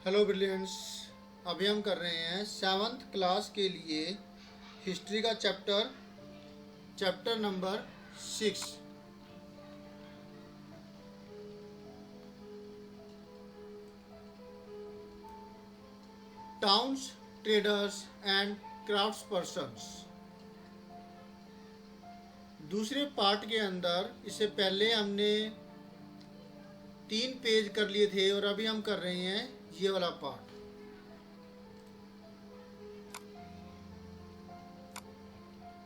Hello brilliants. अभी हम कर रहे हैं 7th क्लास के लिए हिस्ट्री का chapter number 6। Towns, traders and crafts persons. दूसरे पार्ट के अंदर इससे पहले हमने 3 पेज कर लिए थे और अभी हम कर रहे हैं ये वाला part.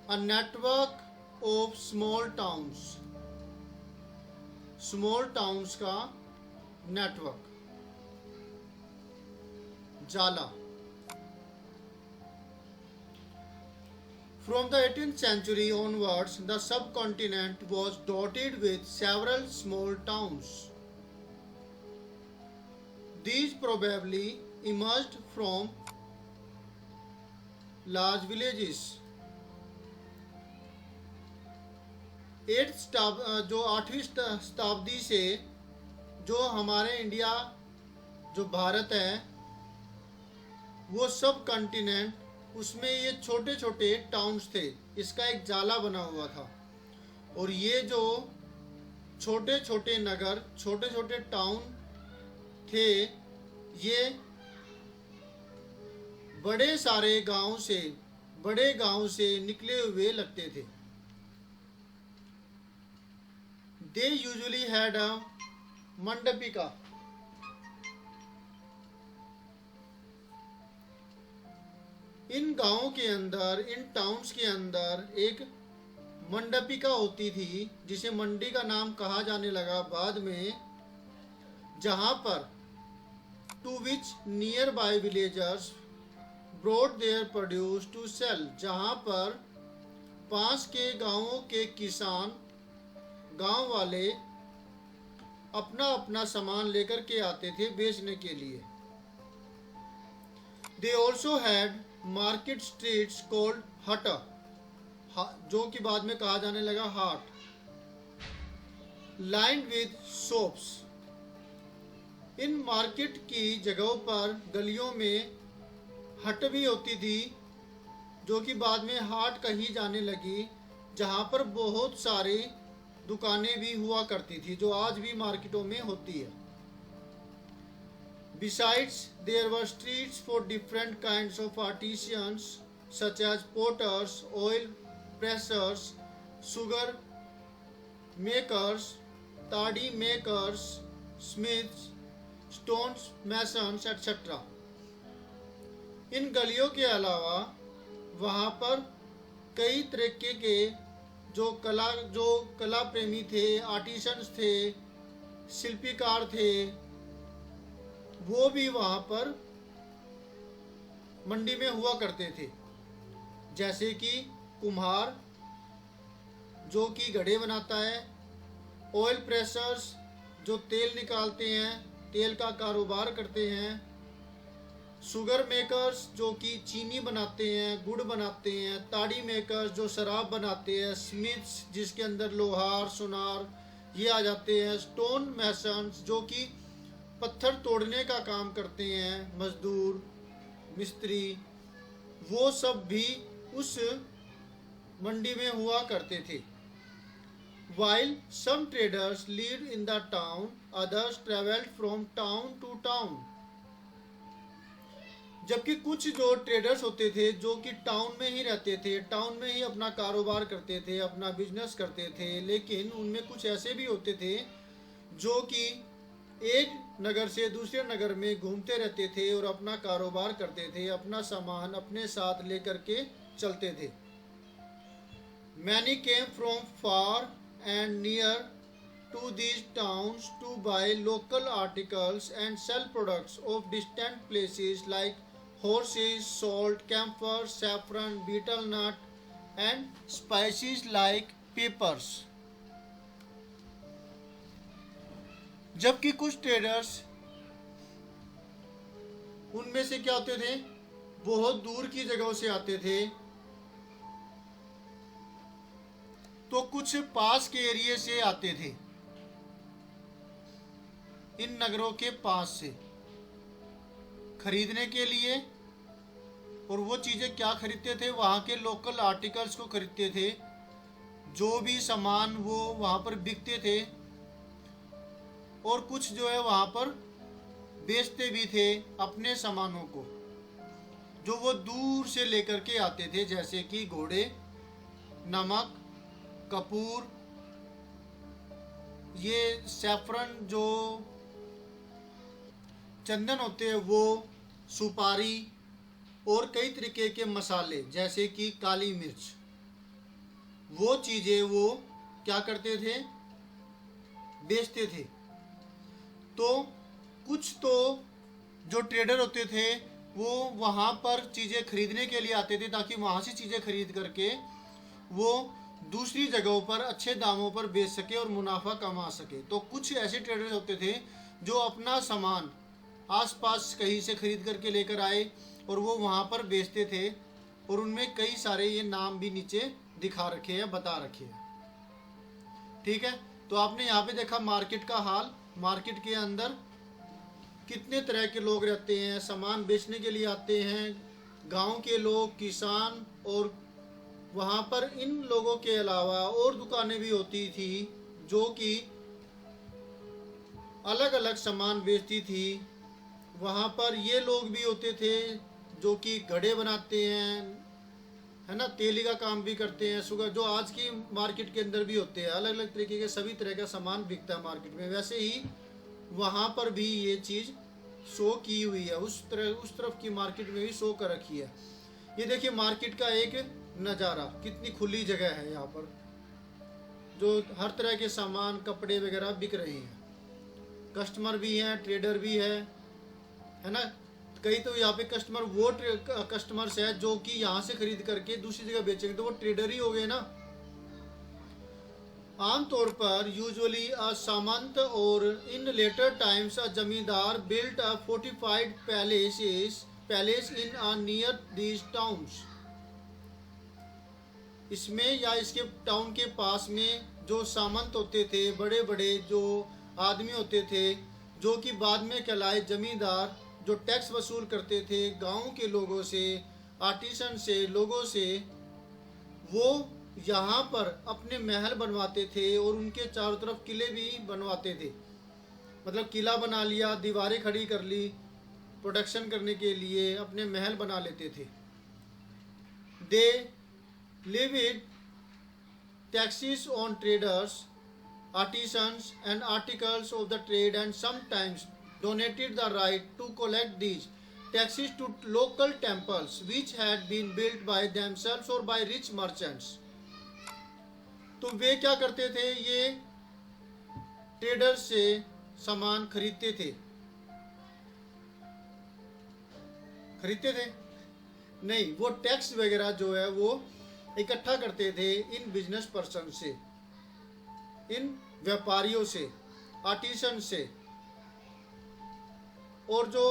A network of small towns, small towns का नेटवर्क, जाला। From the 18th century onwards, the subcontinent was dotted with several small towns. These probably emerged from large villages. जो 8वीं शताब्दी से जो हमारे इंडिया, जो भारत है, वो सब कॉन्टिनेंट, उसमें ये छोटे छोटे टाउन्स थे। इसका एक जाला बना हुआ था और ये जो छोटे छोटे नगर, छोटे छोटे टाउन थे, ये बड़े गांव से निकले हुए लगते थे। They usually had a मंडपिका। इन गांवों के अंदर, इन टाउन्स के अंदर एक मंडपिका होती थी, जिसे मंडी का नाम कहा जाने लगा बाद में, जहां पर to which nearby villagers brought their produce to sell, जहां पर पास के गांवों के किसान, गांव वाले अपना अपना सामान लेकर के आते थे बेचने के लिए। They also had market streets called hat, जो कि बाद में कहा जाने लगा हाट, लाइंड विद शॉप्स। इन मार्केट की जगहों पर, गलियों में हट भी होती थी, जो कि बाद में हाट कही जाने लगी, जहां पर बहुत सारी दुकानें भी हुआ करती थी, जो आज भी मार्केटों में होती है। Besides, there were streets for different kinds of artisans such as potters, oil pressers, sugar makers, toddy makers, smiths, stone masons, etc. इन गलियों के अलावा वहाँ पर कई तरीके के जो कला प्रेमी थे, आर्टिसंस थे, शिल्पीकार थे, वो भी वहाँ पर मंडी में हुआ करते थे। जैसे कि कुम्हार, जो कि घड़े बनाता है, ऑयल प्रेसर्स, जो तेल निकालते हैं, तेल का कारोबार करते हैं, शुगर मेकर्स, जो कि चीनी बनाते हैं, गुड़ बनाते हैं, ताड़ी मेकर्स, जो शराब बनाते हैं, स्मिथ्स, जिसके अंदर लोहार, सुनार ये आ जाते हैं, स्टोन मैसन्स, जो कि पत्थर तोड़ने का काम करते हैं, मजदूर, मिस्त्री, वो सब भी उस मंडी में हुआ करते थे। While some traders lived in the town, others traveled from town to town. जबकि कुछ जो ट्रेडर्स होते थे, जो कि टाउन में ही रहते थे, टाउन में ही अपना कारोबार करते थे, अपना बिजनेस करते थे, लेकिन उनमें कुछ ऐसे भी होते थे जो कि एक नगर से दूसरे नगर में घूमते रहते थे और अपना कारोबार करते थे, अपना सामान अपने साथ लेकर के चलते थे। Many came from far and near to these towns to buy local articles and sell products of distant places like horses, salt, camphor, saffron, betel nut, and spices like peppers. जबकि कुछ ट्रेडर्स, उनमें से क्या होते थे, बहुत दूर की जगहों से आते थे, तो कुछ पास के एरिया से आते थे, इन नगरों के पास से। खरीदने के लिए। और वो चीज़ें क्या खरीदते थे, वहाँ के लोकल आर्टिकल्स को खरीदते थे, जो भी सामान वो वहाँ पर बिकते थे। और कुछ जो है वहाँ पर बेचते भी थे अपने सामानों को, जो वो दूर से लेकर के आते थे, जैसे कि घोड़े, नमक, कपूर, ये सैफरन जो चंदन होते हैं वो, सुपारी और कई तरीके के मसाले जैसे कि काली मिर्च, वो चीज़ें वो क्या करते थे, बेचते थे। तो कुछ तो जो ट्रेडर होते थे वो वहाँ पर चीज़ें खरीदने के लिए आते थे, ताकि वहाँ से चीज़ें खरीद करके वो दूसरी जगहों पर अच्छे दामों पर बेच सके और मुनाफा कमा सके। तो कुछ ऐसे ट्रेडर्स होते थे जो अपना सामान आसपास कहीं से खरीद करके लेकर आए और वो वहाँ पर बेचते थे। और उनमें कई सारे ये नाम भी नीचे दिखा रखे हैं, बता रखे हैं। ठीक है, तो आपने यहाँ पे देखा मार्केट का हाल। मार्केट के अंदर कितने तरह के लोग रहते हैं, सामान बेचने के लिए आते हैं, गांव के लोग, किसान, और वहाँ पर इन लोगों के अलावा और दुकानें भी होती थी जो कि अलग अलग सामान बेचती थी। वहाँ पर ये लोग भी होते थे जो कि घड़े बनाते हैं, है ना, तेली का काम भी करते हैं, शुगर, जो आज की मार्केट के अंदर भी होते हैं। अलग अलग तरीके के सभी तरह का सामान बिकता है मार्केट में। वैसे ही वहाँ पर भी ये चीज़ शो की हुई है, उस तरफ की मार्केट में भी शो कर रखी है। ये देखिए मार्केट का एक नज़ारा, कितनी खुली जगह है यहाँ पर, जो हर तरह के सामान, कपड़े वगैरह बिक रहे हैं। कस्टमर भी हैं, ट्रेडर भी है ना। कई तो यहाँ पे कस्टमर वो कस्टमर्स है जो कि यहाँ से खरीद करके दूसरी जगह बेचेंगे, तो वो ट्रेडर ही हो गए ना। आमतौर पर यूजुअली अ सामंत और इन लेटर टाइम्स अ जमींदार built a fortified palace in a near these towns. इसमें या इसके टाउन के पास में जो सामंत होते थे, बड़े बड़े जो आदमी होते थे, जो कि बाद में कहलाए जमींदार, जो टैक्स वसूल करते थे गांव के लोगों से, आर्टिसन से, लोगों से, वो यहाँ पर अपने महल बनवाते थे और उनके चारों तरफ किले भी बनवाते थे। मतलब किला बना लिया, दीवारें खड़ी कर ली, प्रोटेक्शन करने के लिए अपने महल बना लेते थे। दे levied taxes on traders, artisans and articles of the trade, and sometimes donated the right to collect these taxes to local temples which had been built by themselves or by rich merchants. तो वे क्या करते थे, ये traders से सामान खरीदते थे नहीं, वो टैक्स वगैरह जो है वो इकट्ठा करते थे इन बिजनेस पर्सन से, इन व्यापारियों से, आर्टिसन से, और जो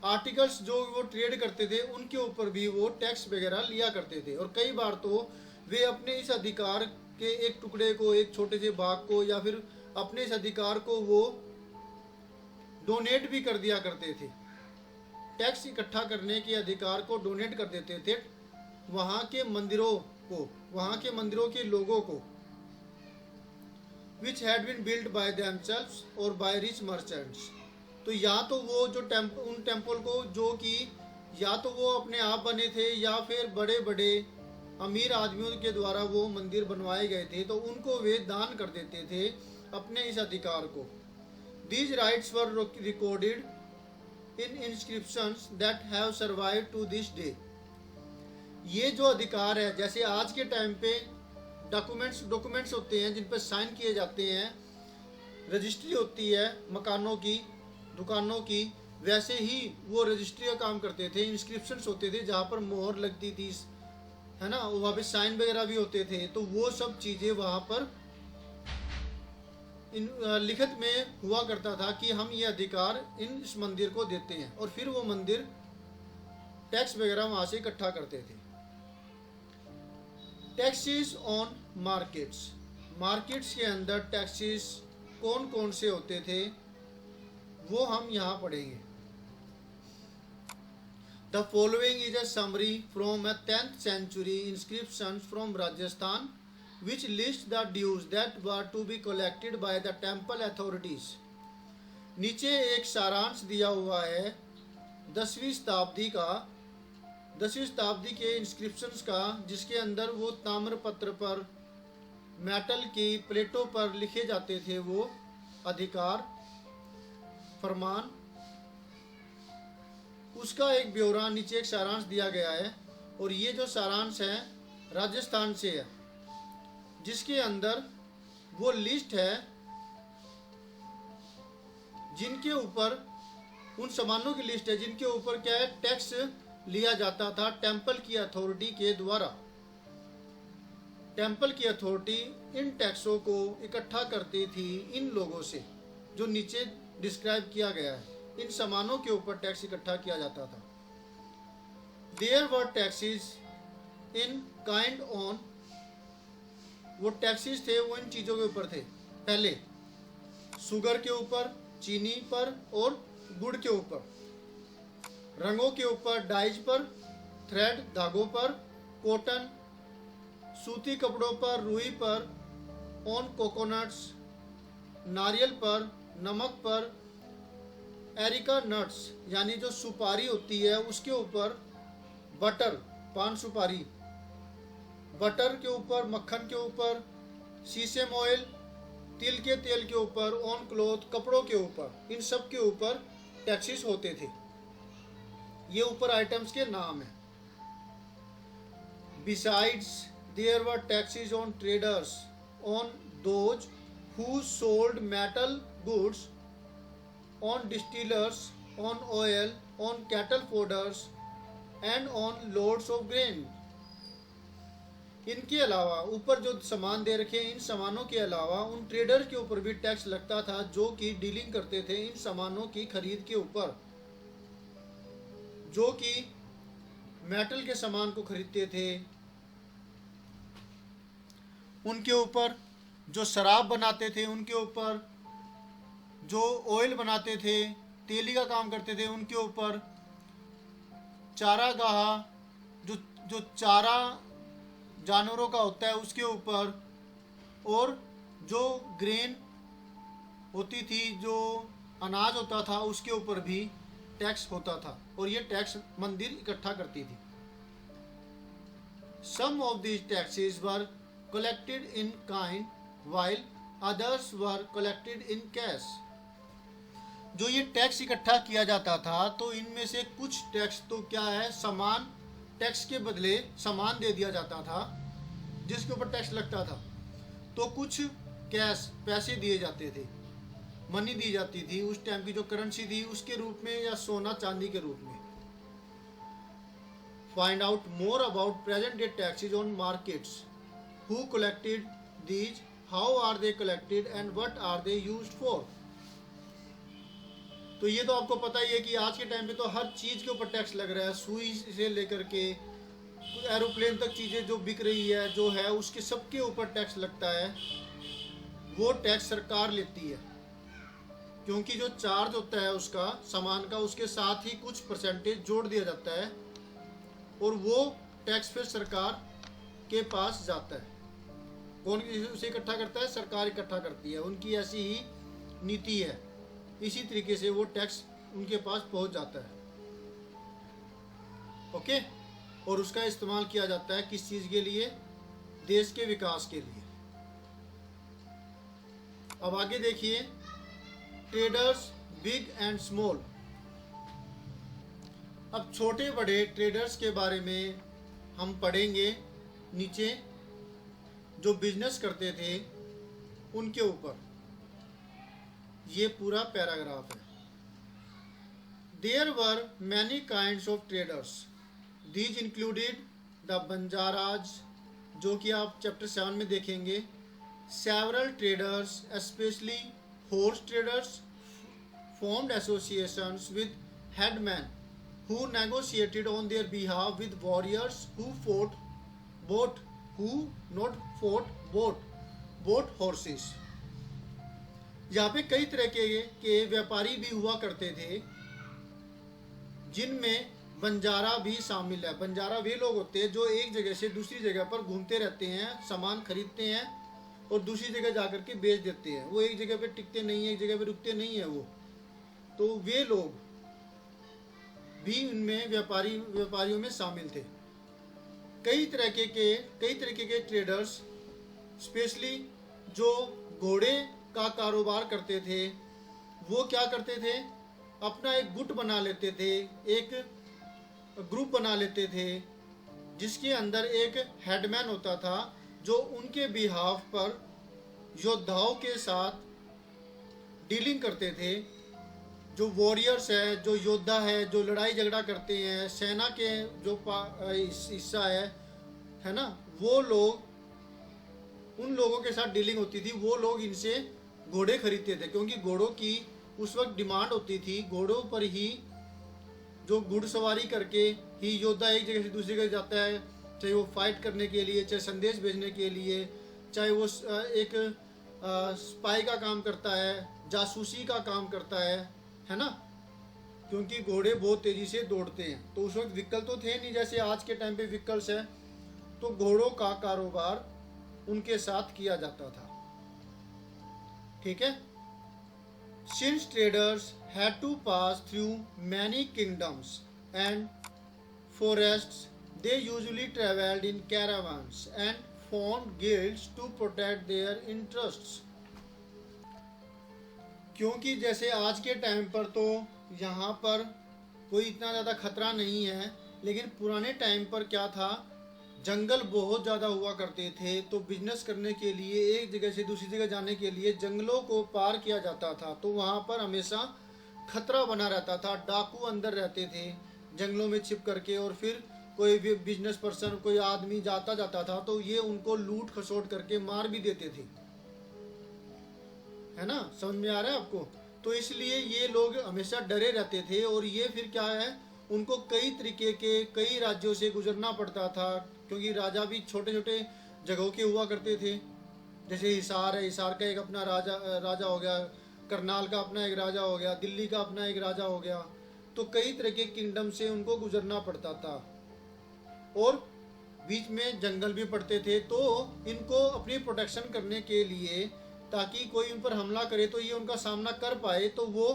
आर्टिकल्स जो वो ट्रेड करते थे उनके ऊपर भी वो टैक्स वगैरह लिया करते थे। और कई बार तो वे अपने इस अधिकार के एक टुकड़े को, एक छोटे से भाग को, या फिर अपने इस अधिकार को वो डोनेट भी कर दिया करते थे। टैक्स इकट्ठा करने के अधिकार को डोनेट कर देते थे वहाँ के मंदिरों को, वहाँ के मंदिरों के लोगों को, which had been built by themselves or by rich merchants। तो या तो वो जो उन टेम्पल को, जो कि या तो वो अपने आप बने थे या फिर बड़े बड़े अमीर आदमियों के द्वारा वो मंदिर बनवाए गए थे, तो उनको वे दान कर देते थे अपने इस अधिकार को। These rights were recorded in inscriptions that have survived to this day। ये जो अधिकार है, जैसे आज के टाइम पे डॉक्यूमेंट्स होते हैं जिन पर साइन किए जाते हैं, रजिस्ट्री होती है मकानों की, दुकानों की, वैसे ही वो रजिस्ट्री का काम करते थे। इंस्क्रिप्शंस होते थे जहाँ पर मोहर लगती थी, है ना, वहाँ पे साइन वगैरह भी होते थे। तो वो सब चीज़ें वहाँ पर लिखित में हुआ करता था कि हम ये अधिकार इस मंदिर को देते हैं, और फिर वो मंदिर टैक्स वगैरह वहाँ से इकट्ठा करते थे। टैक्सेस ऑन मार्केट्स के अंदर टैक्सेस कौन कौन से होते थे वो हम यहाँ पढ़ेंगे। The following is a summary from a 10th century inscription from Rajasthan which lists the dues that were to be collected by the temple authorities. नीचे एक सारांश दिया हुआ है 10वीं शताब्दी के इंस्क्रिप्शंस का, जिसके अंदर वो ताम्रपत्र पर मेटल की प्लेटों पर लिखे जाते थे वो अधिकार फरमान, उसका एक ब्यौरा नीचे एक सारांश दिया गया है। और ये जो सारांश है राजस्थान से है, जिसके अंदर वो लिस्ट है जिनके ऊपर, उन सामानों की लिस्ट है जिनके ऊपर क्या है, टैक्स लिया जाता था टेम्पल की अथॉरिटी के द्वारा। टेम्पल की अथॉरिटी इन टैक्सों को इकट्ठा करती थी इन लोगों से, जो नीचे डिस्क्राइब किया गया है। इन सामानों के ऊपर टैक्स इकट्ठा किया जाता था। There were taxes in kind on, वो टैक्सेस थे वो इन चीज़ों के ऊपर थे। पहले शुगर के ऊपर, चीनी पर और गुड़ के ऊपर, रंगों के ऊपर, डाइज पर, थ्रेड धागों पर, कॉटन सूती कपड़ों पर, रुई पर, ऑन कोकोनट्स नारियल पर, नमक पर, एरिका नट्स यानी जो सुपारी होती है उसके ऊपर, बटर पान सुपारी, बटर के ऊपर, मक्खन के ऊपर, सीसम ऑयल तिल के तेल के ऊपर, ऑन क्लॉथ कपड़ों के ऊपर, इन सब के ऊपर टैक्सेस होते थे। ये ऊपर आइटम्स के नाम हैं। Besides there were taxes on traders, on those who sold metal goods, on distillers, on oil, on cattle fodders and on loads of grain. इनके अलावा ऊपर जो सामान दे रखे हैं, इन सामानों के अलावा उन ट्रेडर के ऊपर भी टैक्स लगता था जो कि डीलिंग करते थे इन सामानों की खरीद के ऊपर, जो कि मेटल के सामान को खरीदते थे। उनके ऊपर जो शराब बनाते थे, उनके ऊपर जो ऑयल बनाते थे, तेली का काम करते थे, उनके ऊपर चारागाह, जो चारा जानवरों का होता है उसके ऊपर, और जो ग्रेन होती थी, जो अनाज होता था, उसके ऊपर भी टैक्स होता था। और ये टैक्स मंदिर इकट्ठा करती थी। Some of these taxes were collected in kind while others were collected in cash. जो ये टैक्स इकट्ठा किया जाता था, तो इनमें से कुछ टैक्स तो क्या है, सामान टैक्स के बदले सामान दे दिया जाता था जिसके ऊपर टैक्स लगता था, तो कुछ कैश पैसे दिए जाते थे, मनी दी जाती थी, उस टाइम की जो करेंसी थी उसके रूप में, या सोना चांदी के रूप में। Find out more about present day taxes on markets, who collected these, how are they collected and what are they used for. तो ये तो आपको पता ही है कि आज के टाइम पे तो हर चीज़ के ऊपर टैक्स लग रहा है, सुई से लेकर के एरोप्लेन तक चीज़ें जो बिक रही है, जो है उसके सबके ऊपर टैक्स लगता है। वो टैक्स सरकार लेती है, क्योंकि जो चार्ज होता है उसका सामान का, उसके साथ ही कुछ परसेंटेज जोड़ दिया जाता है, और वो टैक्स फिर सरकार के पास जाता है। कौन उसे इकट्ठा करता है? सरकार इकट्ठा करती है, उनकी ऐसी ही नीति है। इसी तरीके से वो टैक्स उनके पास पहुंच जाता है। ओके, और उसका इस्तेमाल किया जाता है किस चीज़ के लिए? देश के विकास के लिए। अब आगे देखिए, ट्रेडर्स बिग एंड स्मॉल। अब छोटे बड़े ट्रेडर्स के बारे में हम पढ़ेंगे नीचे, जो बिजनेस करते थे उनके ऊपर ये पूरा पैराग्राफ है। There were many kinds of traders, these included the Banjaras, जो कि आप चैप्टर 7 में देखेंगे। Several traders especially horse traders formed associations with headmen who negotiated on their behalf with warriors who bought horses। यहाँ पे कई तरह के व्यापारी भी हुआ करते थे, जिनमें बंजारा भी शामिल है। बंजारा वे लोग होते हैं जो एक जगह से दूसरी जगह पर घूमते रहते हैं, सामान खरीदते हैं और दूसरी जगह जाकर के बेच देते हैं। वो एक जगह पे टिकते नहीं है, एक जगह पे रुकते नहीं है वो। तो वे लोग भी उनमें व्यापारियों में शामिल थे। कई तरीके के ट्रेडर्स, स्पेशली जो घोड़े का कारोबार करते थे, वो क्या करते थे, अपना एक गुट बना लेते थे, एक ग्रुप बना लेते थे, जिसके अंदर एक हेडमैन होता था जो उनके बिहाफ पर योद्धाओं के साथ डीलिंग करते थे। जो वॉरियर्स है, जो योद्धा है, जो लड़ाई झगड़ा करते हैं, सेना के जो हिस्सा है ना, वो लोग, उन लोगों के साथ डीलिंग होती थी। वो लोग इनसे घोड़े खरीदते थे, क्योंकि घोड़ों की उस वक्त डिमांड होती थी। घोड़ों पर ही जो घुड़सवारी करके ही योद्धा एक जगह से दूसरी जगह जाता है, चाहे वो फाइट करने के लिए, चाहे संदेश भेजने के लिए, चाहे वो एक स्पाई का काम करता है, जासूसी का काम करता है ना, क्योंकि घोड़े बहुत तेजी से दौड़ते हैं। तो उस वक्त व्हीकल तो थे नहीं जैसे आज के टाइम पे व्हीकल्स है। तो घोड़ों का कारोबार उनके साथ किया जाता था। ठीक है। Since traders had to pass through many kingdoms and forests, they usually traveled in caravans and formed guilds to protect their interests. क्योंकि जैसे आज के टाइम पर तो यहाँ पर कोई इतना ज़्यादा खतरा नहीं है, लेकिन पुराने टाइम पर क्या था, जंगल बहुत ज़्यादा हुआ करते थे। तो बिजनेस करने के लिए, एक जगह से दूसरी जगह जाने के लिए जंगलों को पार किया जाता था। तो वहाँ पर हमेशा खतरा बना रहता था। डाकू अंदर रहते थे जंगलों में छिप करके, और फिर कोई भी बिजनेस पर्सन, कोई आदमी जाता था तो ये उनको लूट खसोट करके मार भी देते थे। है ना, समझ में आ रहा है आपको? तो इसलिए ये लोग हमेशा डरे रहते थे। और ये फिर क्या है, उनको कई तरीके के, कई राज्यों से गुजरना पड़ता था, क्योंकि राजा भी छोटे छोटे जगहों के हुआ करते थे। जैसे हिसार है, हिसार का एक अपना राजा हो गया, करनाल का अपना एक राजा हो गया, दिल्ली का अपना एक राजा हो गया। तो कई तरह के किंगडम से उनको गुजरना पड़ता था, और बीच में जंगल भी पड़ते थे। तो इनको अपनी प्रोटेक्शन करने के लिए, ताकि कोई उन पर हमला करे तो ये उनका सामना कर पाए, तो वो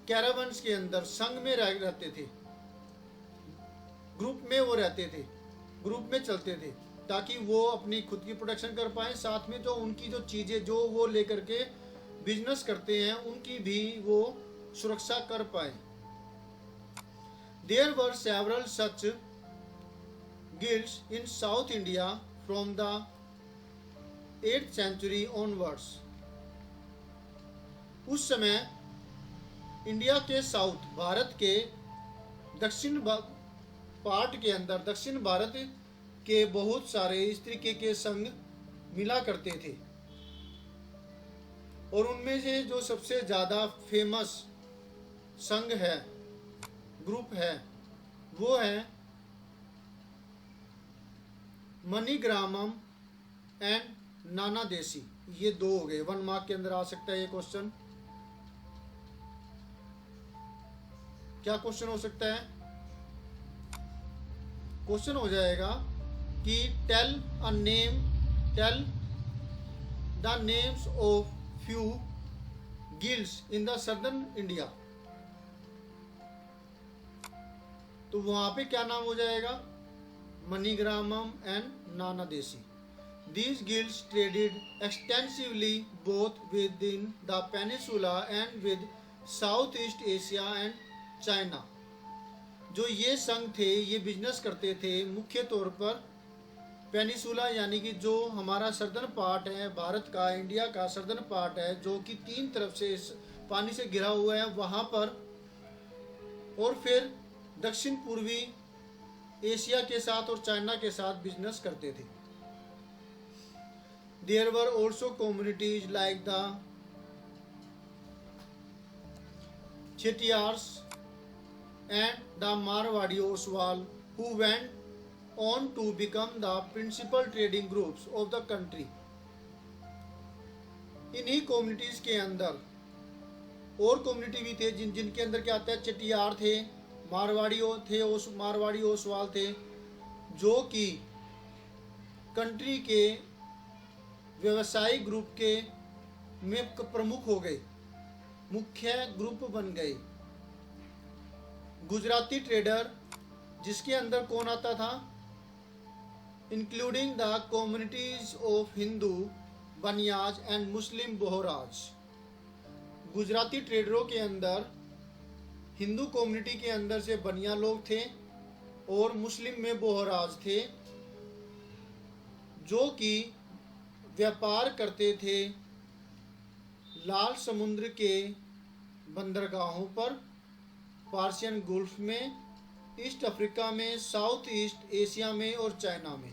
कैरावन्स के अंदर संग में रहते थे, ग्रुप में वो रहते थे, ग्रुप में चलते थे, ताकि वो अपनी खुद की प्रोटेक्शन कर पाए, साथ में जो उनकी जो चीज़ें जो वो लेकर के बिजनेस करते हैं उनकी भी वो सुरक्षा कर पाए। There were several such guilds in South India from the 8th century onwards. उस समय इंडिया के साउथ, भारत के दक्षिण पार्ट के अंदर, दक्षिण भारत के बहुत सारे इस तरीके के संघ मिला करते थे। और उनमें से जो सबसे ज़्यादा फेमस संघ है, ग्रुप है, वो है मणिग्रामम एंड नाना देशी। ये दो हो गए। 1 मार्क के अंदर आ सकता है ये क्वेश्चन। क्या क्वेश्चन हो सकता है? क्वेश्चन हो जाएगा कि tell the names of few guilds in the southern India. तो वहां पे क्या नाम हो जाएगा? मणिग्रामम एंड नाना देशी। These guilds traded extensively both within the peninsula and with Southeast Asia and China. जो ये संघ थे, ये बिजनेस करते थे मुख्य तौर पर पेनिसुला, यानी कि जो हमारा सर्दर्न पार्ट है भारत का, इंडिया का सर्दर्न पार्ट है, जो कि 3 तरफ से पानी से घिरा हुआ है, वहाँ पर, और फिर दक्षिण पूर्वी एशिया के साथ और चाइना के साथ बिजनेस करते थे। There were also communities like the Chettiars and the Marwadi Oswal who went on to become the principal trading groups of the country. इन्हीं कम्युनिटीज़ के अंदर और कम्युनिटी भी थे जिनके अंदर क्या आता है, चटियार थे, मारवाड़ी ओसवाल थे, जो कि कंट्री के व्यवसायिक ग्रुप के में प्रमुख हो गए, मुख्य ग्रुप बन गए। गुजराती ट्रेडर, जिसके अंदर कौन आता था, including the communities of Hindu Banias and Muslim Bohras. Gujarati ट्रेडरों के अंदर हिंदू कम्युनिटी के अंदर से बनिया लोग थे और मुस्लिम में बोहराज थे, जो कि व्यापार करते थे लाल समुद्र के बंदरगाहों पर, पर्शियन गुल्फ में, ईस्ट अफ्रीका में, साउथ ईस्ट एशिया में और चाइना में।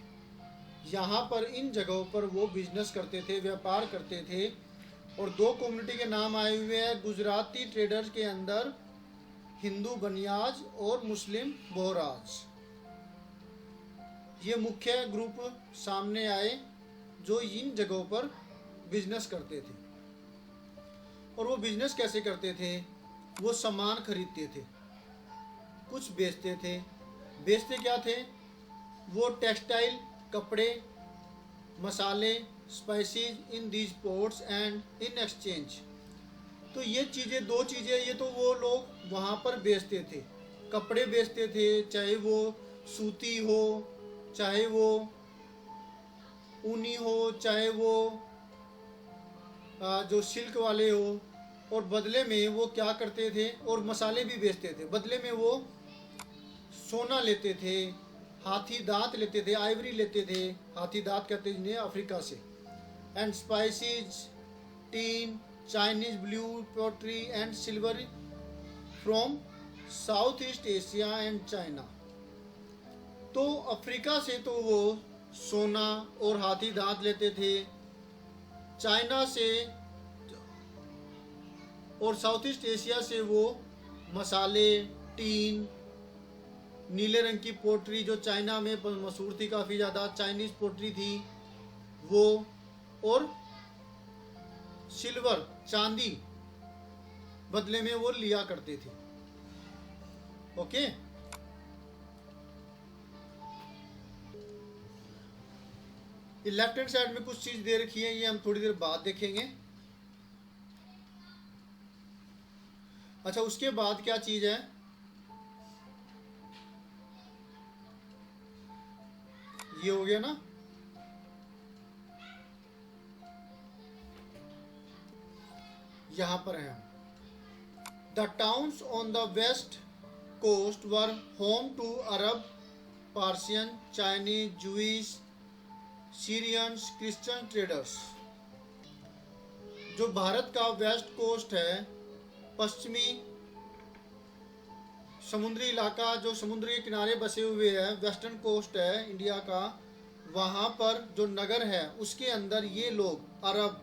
यहाँ पर इन जगहों पर वो बिजनेस करते थे, व्यापार करते थे। और दो कम्युनिटी के नाम आए हुए हैं गुजराती ट्रेडर्स के अंदर, हिंदू बनियाज और मुस्लिम बोहराज। ये मुख्य ग्रुप सामने आए जो इन जगहों पर बिजनेस करते थे। और वो बिजनेस कैसे करते थे? वो सामान खरीदते थे, कुछ बेचते थे। बेचते क्या थे? वो टेक्सटाइल, कपड़े, मसाले, spices in these ports and in exchange. तो ये चीज़ें, दो चीज़ें, ये तो वो लोग वहाँ पर बेचते थे। कपड़े बेचते थे, चाहे वो सूती हो, चाहे वो ऊनी हो, चाहे वो जो सिल्क वाले हो। और बदले में वो क्या करते थे? और मसाले भी बेचते थे। बदले में वो सोना लेते थे, हाथी दांत लेते थे, आइवरी लेते थे, हाथी दांत कहते हैं जिन्हें, अफ्रीका से। And spices, tin, Chinese blue pottery and silver from South East Asia and China. तो अफ्रीका से तो वो सोना और हाथी दांत लेते थे, चाइना से और साउथ ईस्ट एशिया से वो मसाले, टीन, नीले रंग की पोट्री जो चाइना में मशहूर थी, काफ़ी ज़्यादा चाइनीज पोट्री थी वो, और सिल्वर, चांदी बदले में वो लिया करते थे। ओके, ये लेफ्ट हैंड साइड में कुछ चीज दे रखी है, ये हम थोड़ी देर बाद देखेंगे। अच्छा, उसके बाद क्या चीज है? ये हो गया ना। यहां पर है, the towns on the west coast were home to Arab, Persian, Chinese, Jewish, Syrians, Christian traders. जो भारत का वेस्ट कोस्ट है, पश्चिमी समुद्री इलाका, जो समुद्र के किनारे बसे हुए है, वेस्टर्न कोस्ट है इंडिया का, वहाँ पर जो नगर है उसके अंदर ये लोग अरब,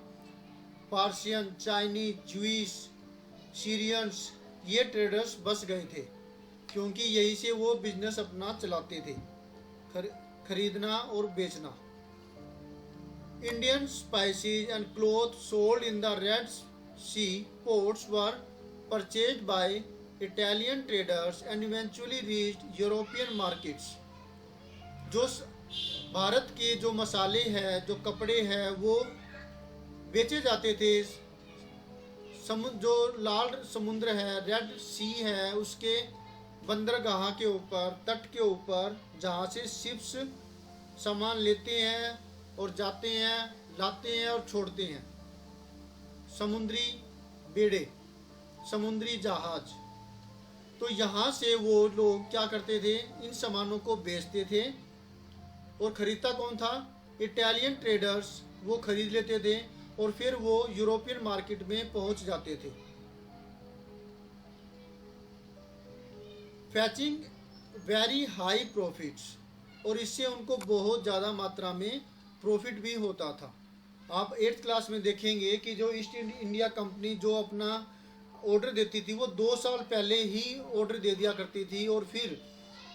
पार्सियन, चाइनीज, जूइश, सीरियंस, ये ट्रेडर्स बस गए थे, क्योंकि यहीं से वो बिजनेस अपना चलाते थे, खरीदना और बेचना। Indian spices and cloth sold in the Red Sea ports were purchased by Italian traders and eventually reached European markets. जो भारत के जो मसाले हैं, जो कपड़े हैं, वो बेचे जाते थे जो लाल समुद्र है, रेड सी है, उसके बंदरगाह के ऊपर, तट के ऊपर, जहाँ से शिप्स सामान लेते हैं और जाते हैं, लाते हैं और छोड़ते हैं, समुद्री बेड़े, समुद्री जहाज। तो यहाँ से वो लोग क्या करते थे? इन सामानों को बेचते थे। और खरीदता कौन था? Italian traders. वो खरीद लेते थे और फिर वो यूरोपियन मार्केट में पहुंच जाते थे। फैचिंग वेरी हाई प्रॉफिट्स, और इससे उनको बहुत ज़्यादा मात्रा में प्रॉफिट भी होता था। आप 8th क्लास में देखेंगे कि जो ईस्ट इंडिया कंपनी जो अपना ऑर्डर देती थी, वो 2 साल पहले ही ऑर्डर दे दिया करती थी, और फिर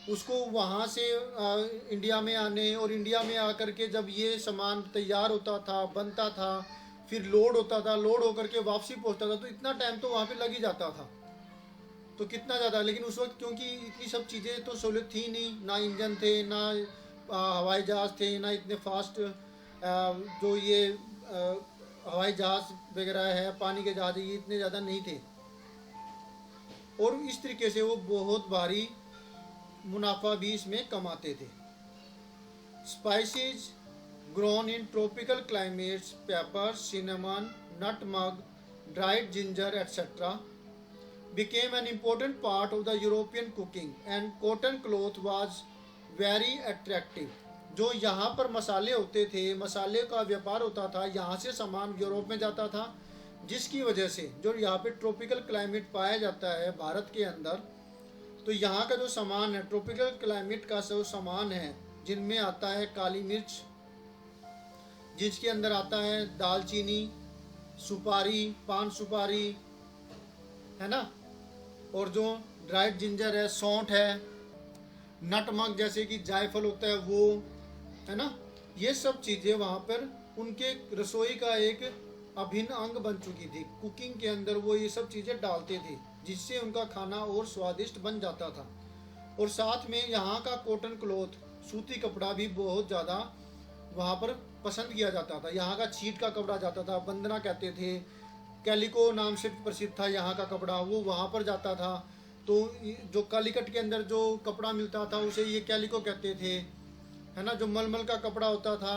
उसको वहाँ से इंडिया में आने, और इंडिया में आकर के जब ये सामान तैयार होता था, बनता था, फिर लोड होता था, लोड होकर के वापसी पहुँचता था, तो इतना टाइम तो वहाँ पे लग ही जाता था। तो कितना ज़्यादा, लेकिन उस वक्त क्योंकि इतनी सब चीज़ें तो सहूलियत थी नहीं, ना इंजन थे, ना हवाई जहाज़ थे, ना इतने फास्ट जो ये हवाई जहाज़ वगैरह है, पानी के जहाज़, ये इतने ज़्यादा नहीं थे। और इस तरीके से वो बहुत भारी मुनाफा भी इसमें कमाते थे। Spices grown in tropical climates, pepper, cinnamon, nutmeg, dried ginger, etc., became an important part of the European cooking, and cotton cloth was very attractive. जो यहाँ पर मसाले होते थे, मसाले का व्यापार होता था, यहाँ से सामान यूरोप में जाता था, जिसकी वजह से जो यहाँ पे ट्रॉपिकल क्लाइमेट पाया जाता है भारत के अंदर, तो यहाँ का जो सामान है ट्रॉपिकल क्लाइमेट का जो सामान है, जिनमें आता है काली मिर्च, जिसके अंदर आता है दालचीनी, सुपारी, पान सुपारी, है ना, और जो ड्राइड जिंजर है, सौंठ है, नटमग जैसे कि जायफल होता है वो, है ना, ये सब चीज़ें वहाँ पर उनके रसोई का एक अभिन्न अंग बन चुकी थी। कुकिंग के अंदर वो ये सब चीज़ें डालते थे, जिससे उनका खाना और स्वादिष्ट बन जाता था। और साथ में यहाँ का कॉटन क्लॉथ, सूती कपड़ा भी बहुत ज़्यादा वहाँ पर पसंद किया जाता था। यहाँ का छीट का कपड़ा जाता था, बंदना कहते थे, कैलिको नाम से प्रसिद्ध था यहाँ का कपड़ा, वो वहाँ पर जाता था। तो जो कालीकट के अंदर जो कपड़ा मिलता था उसे ये कैलिको कहते थे, है ना। जो मलमल का कपड़ा होता था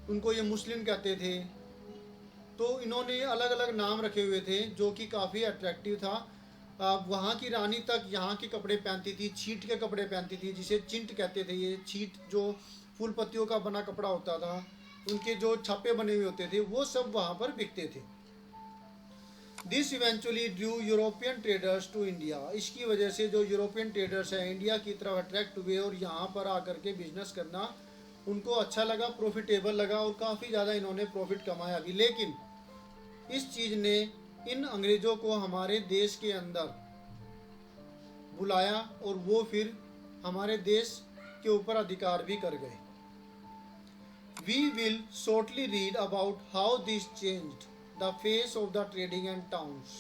उनको ये मुस्लिन कहते थे। तो इन्होंने अलग अलग नाम रखे हुए थे जो कि काफ़ी अट्रैक्टिव था। वहाँ की रानी तक यहाँ के कपड़े पहनती थी, छीट के कपड़े पहनती थी, जिसे चिंट कहते थे। ये छीट जो फूल पत्तियों का बना कपड़ा होता था, उनके जो छापे बने हुए होते थे, वो सब वहाँ पर बिकते थे। This eventually drew European traders to India. इसकी वजह से जो यूरोपियन ट्रेडर्स हैं इंडिया की तरफ अट्रैक्ट हुए और यहाँ पर आकर के बिजनेस करना उनको अच्छा लगा, प्रॉफिटेबल लगा, और काफ़ी ज़्यादा इन्होंने प्रॉफिट कमाया भी। लेकिन इस चीज़ ने इन अंग्रेज़ों को हमारे देश के अंदर बुलाया और वो फिर हमारे देश के ऊपर अधिकार भी कर गए। We will shortly read about how this changed the face of the trading and towns.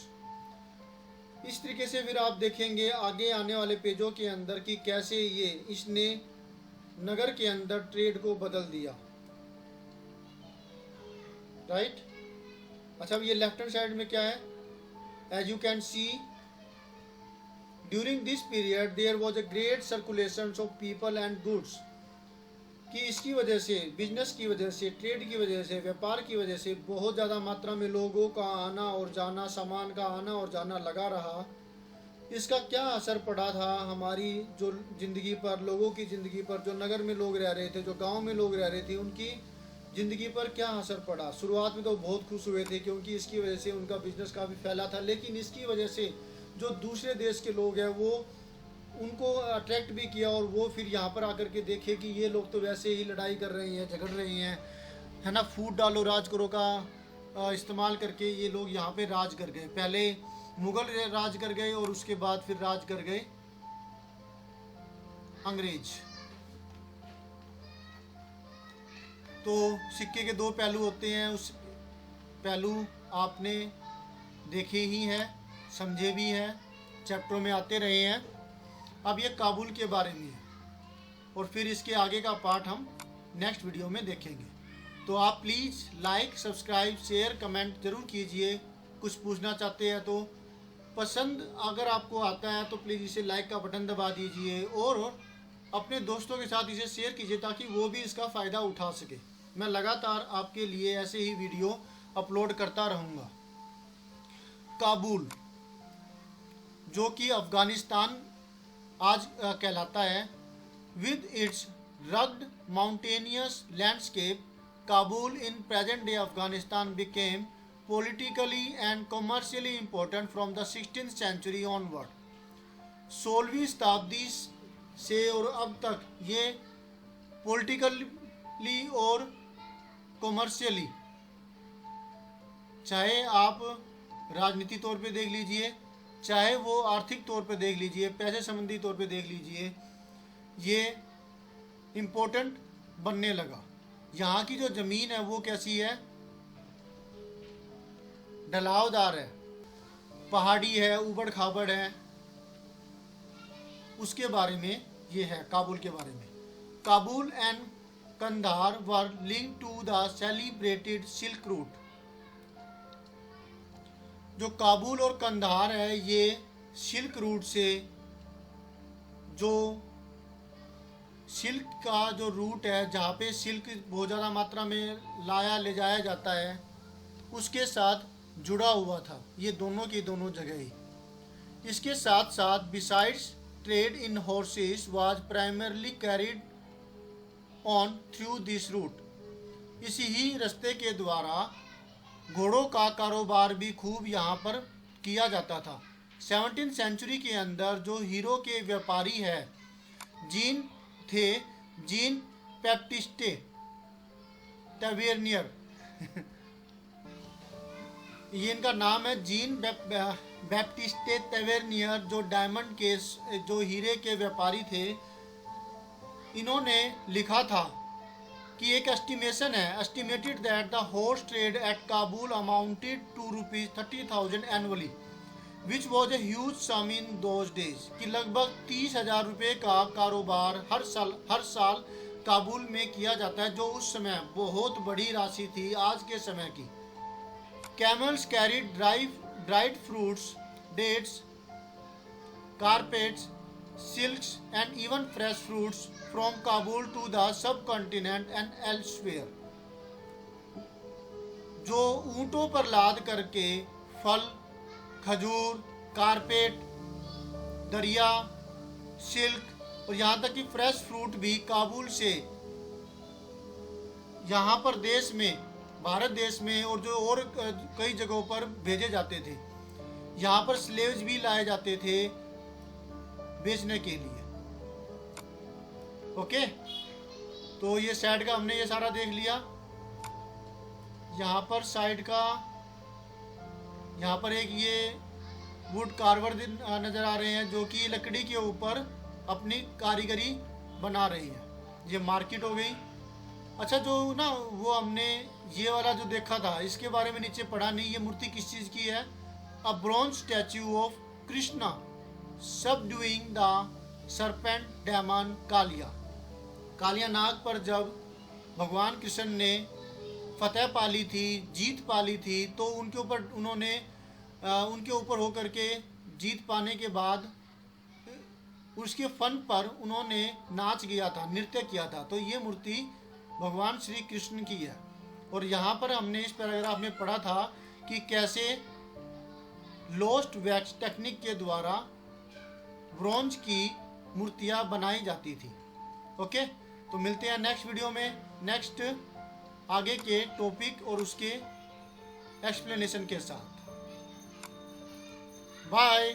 इस तरीके से फिर आप देखेंगे आगे आने वाले पेजों के अंदर कि कैसे ये इसने नगर के अंदर ट्रेड को बदल दिया। राइट। अच्छा, अब ये लेफ्ट हैंड साइड में क्या है? As you can see, during this period there was a great circulation of people and goods. कि इसकी वजह से, बिजनेस की वजह से, ट्रेड की वजह से, व्यापार की वजह से बहुत ज़्यादा मात्रा में लोगों का आना और जाना, सामान का आना और जाना लगा रहा। इसका क्या असर पड़ा था हमारी जो ज़िंदगी पर, लोगों की ज़िंदगी पर, जो नगर में लोग रह रहे थे, जो गांव में लोग रह रहे थे, उनकी ज़िंदगी पर क्या असर पड़ा। शुरुआत में तो बहुत खुश हुए थे क्योंकि इसकी वजह से उनका बिजनेस काफ़ी फैला था, लेकिन इसकी वजह से जो दूसरे देश के लोग हैं वो उनको अट्रैक्ट भी किया, और वो फिर यहाँ पर आकर के देखे कि ये लोग तो वैसे ही लड़ाई कर रहे हैं, झगड़ रहे हैं, है ना, फूट डालो राज करो का इस्तेमाल करके ये लोग यहाँ पे राज कर गए। पहले मुगल राज कर गए और उसके बाद फिर राज कर गए अंग्रेज। तो सिक्के के दो पहलू होते हैं, उस पहलू आपने देखे ही हैं, समझे भी हैं, चैप्टरों में आते रहे हैं। अब ये काबुल के बारे में है और फिर इसके आगे का पार्ट हम नेक्स्ट वीडियो में देखेंगे। तो आप please like, subscribe, share, comment ज़रूर कीजिए। कुछ पूछना चाहते हैं तो पसंद अगर आपको आता है तो प्लीज़ इसे लाइक का बटन दबा दीजिए और अपने दोस्तों के साथ इसे शेयर कीजिए ताकि वो भी इसका फ़ायदा उठा सके। मैं लगातार आपके लिए ऐसे ही वीडियो अपलोड करता रहूँगा। काबुल, जो कि अफ़गानिस्तान आज कहलाता है, with its rugged mountainous landscape, Kabul in present-day Afghanistan became politically and commercially important from the 16th century onward. 16वीं शताब्दी से और अब तक ये पॉलिटिकली और कॉमर्शियली, चाहे आप राजनीति तौर पे देख लीजिए, चाहे वो आर्थिक तौर पे देख लीजिए, पैसे संबंधी तौर पे देख लीजिए, ये इम्पोर्टेंट बनने लगा। यहाँ की जो ज़मीन है वो कैसी है? ढलावदार है, पहाड़ी है, ऊबड़ खाबड़ है, उसके बारे में ये है, काबुल के बारे में। Kabul and Kandahar were linked to the celebrated silk route. जो काबुल और कंधार है ये सिल्क रूट से, जो सिल्क का जो रूट है जहाँ पे सिल्क बहुत ज़्यादा मात्रा में ले जाया जाता है, उसके साथ जुड़ा हुआ था। ये दोनों की दोनों जगह ही। इसके साथ साथ besides trade in horses was primarily carried on through this route. इसी ही रास्ते के द्वारा घोड़ों का कारोबार भी खूब यहाँ पर किया जाता था। 17वीं सेंचुरी के अंदर जो हीरो के व्यापारी है जीन बैप्टिस्टे टवेर्नियर ये इनका नाम है, जीन बैप्टिस्टे टवेर्नियर, जो डायमंड के जो हीरे के व्यापारी थे। इन्होंने लिखा था कि एक एस्टिमेशन है, estimated that the horse trade at Kabul amounted to ₹30,000 annually which was a huge sum in those days, कि लगभग 30,000 रुपये का कारोबार हर साल काबुल में किया जाता है, जो उस समय बहुत बड़ी राशि थी आज के समय की। Camels carried dried fruits, dates, carpets, silks and even fresh fruits from Kabul to the subcontinent and elsewhere. जो ऊंटों पर लाद करके फल, खजूर, कारपेट, दरिया, सिल्क और यहाँ तक कि फ्रेश फ्रूट भी काबुल से यहाँ पर देश में, भारत देश में और जो और कई जगहों पर भेजे जाते थे। यहाँ पर स्लेव्स भी लाए जाते थे बेचने के लिए। ओके, तो ये साइड का हमने ये सारा देख लिया। यहाँ पर साइड का, यहाँ पर एक ये वुड कार्वर नज़र आ रहे हैं जो कि लकड़ी के ऊपर अपनी कारीगरी बना रही है। ये मार्केट हो गई। अच्छा, जो ना वो हमने ये वाला जो देखा था इसके बारे में नीचे पढ़ा नहीं। ये मूर्ति किस चीज़ की है? A bronze statue of Krishna subduing the serpent demon Kaliya. Kaliya नाग पर जब भगवान कृष्ण ने फतेह पाली थी, जीत पाली थी, तो उनके ऊपर होकर के जीत पाने के बाद उसके फन पर उन्होंने नाच किया था, नृत्य किया था। तो ये मूर्ति भगवान श्री कृष्ण की है। और यहाँ पर हमने इस पैराग्राफ में पढ़ा था कि कैसे लोस्ट वैक्स टेक्निक के द्वारा ब्रॉन्ज की मूर्तियाँ बनाई जाती थी। ओके, तो मिलते हैं नेक्स्ट वीडियो में, नेक्स्ट आगे के टॉपिक और उसके एक्सप्लेनेशन के साथ। बाय।